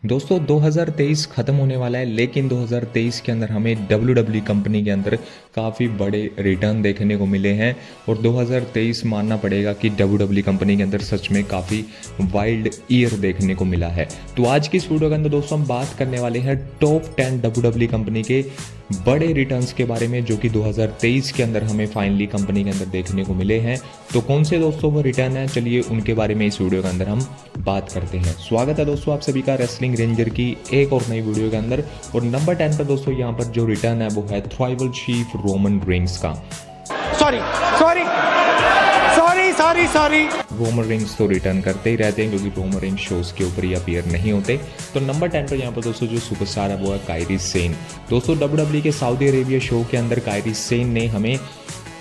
दोस्तों 2023 ख़त्म होने वाला है, लेकिन 2023 के अंदर हमें WWE कंपनी के अंदर काफ़ी बड़े रिटर्न देखने को मिले हैं। और 2023 मानना पड़ेगा कि WWE कंपनी के अंदर सच में काफ़ी वाइल्ड ईयर देखने को मिला है। तो आज की इस वीडियो के अंदर दोस्तों हम बात करने वाले हैं टॉप 10 WWE कंपनी के बड़े रिटर्न्स के बारे में, जो कि 2023 के अंदर हमें फाइनली कंपनी के अंदर देखने को मिले हैं। तो कौन से दोस्तों वो रिटर्न है, चलिए उनके बारे में इस वीडियो के अंदर हम बात करते हैं। स्वागत है दोस्तों आप सभी का रेसलिंग रेंजर की एक और नई वीडियो के अंदर। और नंबर 10 पर दोस्तों यहाँ पर जो रिटर्न है वो है ट्राइबल चीफ रोमन रेंस का। Sorry sorry sorry sorry sorry Roman Reigns तो रिटर्न करते ही रहते हैं, क्योंकि रोमन रेंस शोज के ऊपर ही अपीयर नहीं होते। तो नंबर 10 पर यहाँ पर दोस्तों जो सुपरस्टार है वो है कायरी सेन। दोस्तों WWE के सऊदी अरेबिया शो के अंदर कायरी सेन ने हमें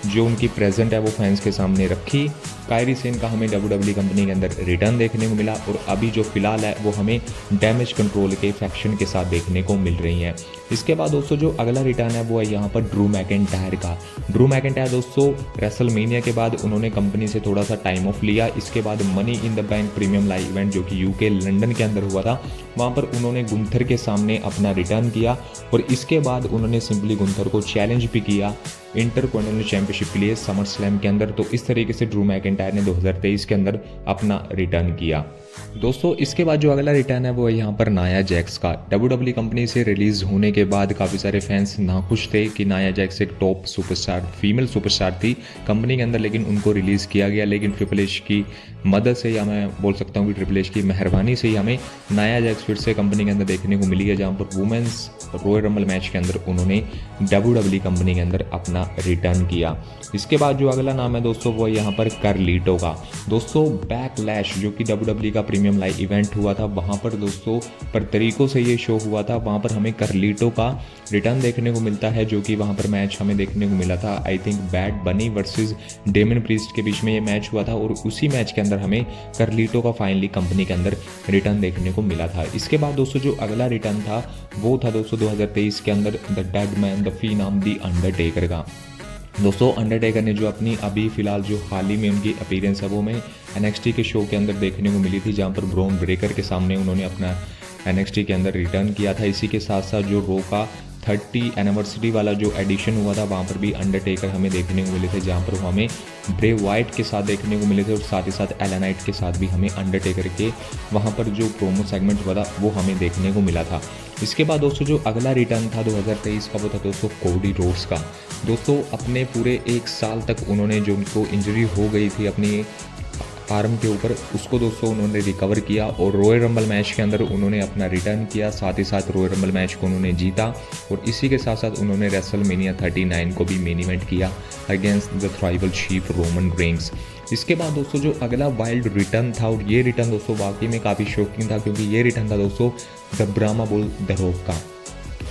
जो उनकी प्रेजेंट है वो फैंस के सामने रखी। कायरी सेन का हमें WWE कंपनी के अंदर रिटर्न देखने को मिला, और अभी जो फिलहाल है वो हमें डैमेज कंट्रोल के फैक्शन के साथ देखने को मिल रही हैं। इसके बाद दोस्तों जो अगला रिटर्न है वो है यहाँ पर ड्रू मैकिंटायर का। ड्रू मैकिंटायर दोस्तों रेसलमेनिया के बाद उन्होंने कंपनी से थोड़ा सा टाइम ऑफ लिया। इसके बाद money in the bank premium live event जो कि यूके लंदन के अंदर हुआ था, वहाँ पर उन्होंने गुंथर के सामने अपना रिटर्न किया। और इसके बाद उन्होंने सिंपली गुंथर को चैलेंज भी किया इंटरकॉन्टिनेंटल चैंपियनशिप के लिए समर स्लैम के अंदर। तो इस तरीके से ड्रू मैकिंटायर ने 2023 के अंदर अपना रिटर्न किया। दोस्तों इसके बाद जो अगला रिटर्न है वो है यहाँ पर नाया जैक्स का। WWE कंपनी से रिलीज होने के बाद काफ़ी सारे फैंस नाखुश थे कि नाया जैक्स एक टॉप सुपरस्टार फीमेल सुपरस्टार थी कंपनी के अंदर, लेकिन उनको रिलीज़ किया गया। लेकिन ट्रिपल एच की मदद से, या मैं बोल सकता हूँ कि ट्रिपल एच की मेहरबानी से ही हमें नाया जैक्स फिर से कंपनी के अंदर देखने को मिली है, जहाँ पर वुमेंस रॉयल रंबल मैच के अंदर उन्होंने WWE कंपनी के अंदर अपना रिटर्न किया। इसके बाद जो अगला नाम है दोस्तों वो यहाँ पर कार्लिटो का। दोस्तों बैकलैश जो कि WWE का प्रीमियम लाइव इवेंट हुआ था, वहाँ पर दोस्तों पर तरीकों से ये शो हुआ था, वहाँ पर हमें कार्लिटो का रिटर्न देखने को मिलता है, जो कि वहाँ पर मैच हमें देखने को मिला था। आई थिंक बैड बनी वर्सेस डेमन प्रीस्ट के बीच में ये मैच हुआ था, और उसी मैच के अंदर हमें कार्लिटो का फाइनली कंपनी के अंदर रिटर्न देखने को मिला था। इसके बाद दोस्तों जो अगला रिटर्न था वो था दोस्तों 2023 के अंदर the dead man the phenom the Undertaker का। दोस्तों अंडरटेकर ने जो अपनी अभी फिलहाल जो हाल ही में उनकी अपीयरेंस है वो हमें NXT के शो के अंदर देखने को मिली थी, जहाँ पर ब्रॉन ब्रेकर के सामने उन्होंने अपना NXT के अंदर रिटर्न किया था। इसी के साथ साथ जो रो का 30 एनिवर्सरी वाला जो एडिशन हुआ था, वहाँ पर भी अंडरटेकर हमें देखने को मिले थे, जहाँ पर वो हमें ब्रे वाइट के साथ देखने को मिले थे, और साथ ही साथ एला नाइट के साथ भी हमें अंडरटेकर के वहाँ पर जो प्रोमो सेगमेंट हुआ था वो हमें देखने को मिला था। इसके बाद दोस्तों जो अगला रिटर्न था 2023 का वो था दोस्तों कोडी रोड्स का। दोस्तों अपने पूरे एक साल तक उन्होंने जो उनको इंजरी हो गई थी अपनी आर्म के ऊपर, उसको दोस्तों उन्होंने रिकवर किया, और रॉयल रंबल मैच के अंदर उन्होंने अपना रिटर्न किया। साथ ही साथ रॉयल रंबल मैच को उन्होंने जीता, और इसी के साथ साथ उन्होंने रेसलमेनिया 39 को भी मेन इवेंट किया against the tribal chief Roman Reigns. इसके बाद दोस्तों जो अगला वाइल्ड रिटर्न था, और ये रिटर्न दोस्तों वाकई में काफ़ी शॉकिंग था, क्योंकि ये रिटर्न था दोस्तों द ब्रामा बुल द रॉक का।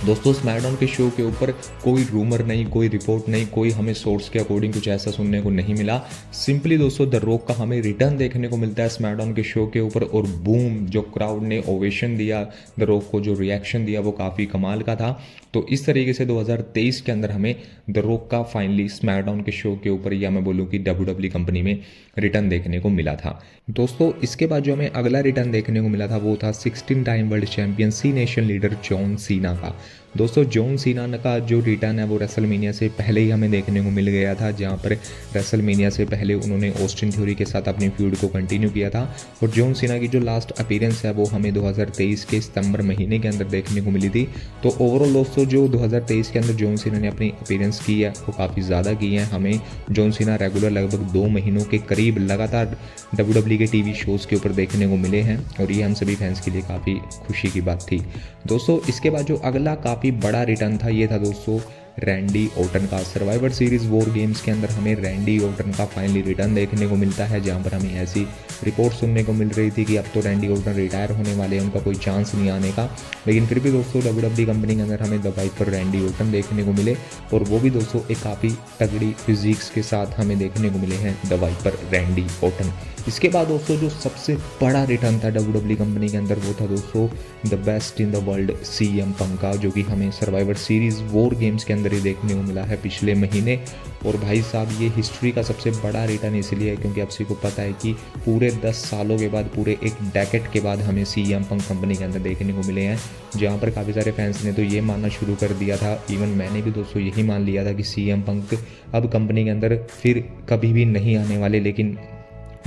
दोस्तों स्मैकडाउन के शो के ऊपर कोई रूमर नहीं, कोई रिपोर्ट नहीं, कोई हमें सोर्स के अकॉर्डिंग कुछ ऐसा सुनने को नहीं मिला। सिंपली दोस्तों द रॉक का हमें रिटर्न देखने को मिलता है स्मैकडाउन के शो के ऊपर, और बूम जो क्राउड ने ओवेशन दिया द रॉक को, जो रिएक्शन दिया वो काफ़ी कमाल का था। तो इस तरीके से 2023 के अंदर हमें द रॉक का फाइनली स्मैकडाउन के शो के ऊपर, या मैं बोलूँ कि WWE कंपनी में रिटर्न देखने को मिला था। दोस्तों इसके बाद जो हमें अगला रिटर्न देखने को मिला था वो था 16 टाइम वर्ल्ड चैंपियन सी नेशन लीडर जॉन सीना का। दोस्तों जॉन सीना का जो रिटर्न है वो रेसलमेनिया से पहले ही हमें देखने को मिल गया था, जहां पर रेसलमेनिया से पहले उन्होंने ऑस्टिन थ्योरी के साथ अपनी फ्यूड को कंटिन्यू किया था। और जॉन सीना की जो लास्ट अपीयरेंस है वो हमें 2023 के सितंबर महीने के अंदर देखने को मिली थी। तो ओवरऑल दोस्तों जो 2023 के अंदर जॉन सीना ने अपनी अपीयरेंस की है वो काफ़ी ज़्यादा की है। हमें जॉन सीना रेगुलर लगभग 2 महीनों के करीब लगातार WWE के टीवी शोज़ के ऊपर देखने को मिले हैं, और ये हम सभी फैंस के लिए काफ़ी खुशी की बात थी। दोस्तों इसके बाद जो अगला काफ़ी बड़ा रिटर्न था ये था दोस्तों रैंडी ऑर्टन का। सर्वाइवर सीरीज वॉर गेम्स के अंदर हमें रैंडी ऑर्टन का फाइनली रिटर्न देखने को मिलता है, जहां पर हमें ऐसी रिपोर्ट सुनने को मिल रही थी कि अब तो रैंडी ऑर्टन रिटायर होने वाले हैं, उनका कोई चांस नहीं आने का। लेकिन फिर भी दोस्तों WWE कंपनी के अंदर हमें दवाई पर रैंडी ऑर्टन देखने को मिले, और वो भी दोस्तों एक काफ़ी तगड़ी फिजिक्स के साथ हमें देखने को मिले हैं दवाई पर रैंडी ऑर्टन। इसके बाद दोस्तों जो सबसे बड़ा रिटर्न था WWE कंपनी के अंदर वो था दोस्तों the best in the world CM पंक का, जो कि हमें सर्वाइवर सीरीज वॉर गेम्स के अंदर ही देखने को मिला है पिछले महीने। और भाई साहब ये हिस्ट्री का सबसे बड़ा रिटर्न इसलिए है क्योंकि आप सभी को पता है कि पूरे 10 सालों के बाद, पूरे एक डेकेड के बाद हमें CM पंक कंपनी के अंदर देखने को मिले हैं, जहाँ पर काफ़ी सारे फैंस ने तो ये मानना शुरू कर दिया था, इवन मैंने भी दोस्तों यही मान लिया था कि CM पंक अब कंपनी के अंदर फिर कभी भी नहीं आने वाले। लेकिन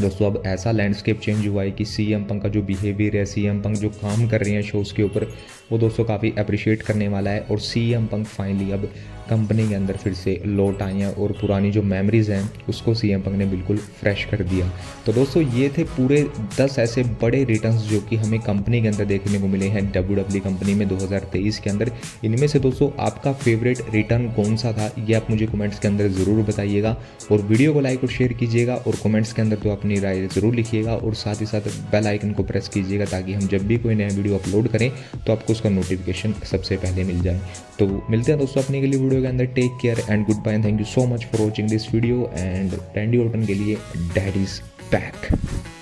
दोस्तों अब ऐसा लैंडस्केप चेंज हुआ है कि CM पंक का जो बिहेवियर है, CM पंक जो काम कर रहे हैं शोज़ के ऊपर, वो दोस्तों काफ़ी अप्रिशिएट करने वाला है। और CM पंक फाइनली अब कंपनी के अंदर फिर से लौट आई हैं और पुरानी जो मेमोरीज़ हैं उसको CM पंक ने बिल्कुल फ्रेश कर दिया। तो दोस्तों ये थे पूरे 10 ऐसे बड़े रिटर्न्स जो कि हमें कंपनी के अंदर देखने को मिले हैं WWE कंपनी में 2023 के अंदर। इनमें से दोस्तों आपका फेवरेट रिटर्न कौन सा था ये आप मुझे कमेंट्स के अंदर ज़रूर बताइएगा, और वीडियो को लाइक और शेयर कीजिएगा, और कमेंट्स के अंदर तो अपनी राय ज़रूर लिखिएगा, और साथ ही साथ बेल आइकन को प्रेस कीजिएगा ताकि हम जब भी कोई नया वीडियो अपलोड करें तो आपको उसका नोटिफिकेशन सबसे पहले मिल जाए। तो मिलते हैं दोस्तों अपने के लिए वीडियो के अंदर। Take care and good bye, thank you so much for watching this video. And Randy Orton के लिए डैड इज बैक।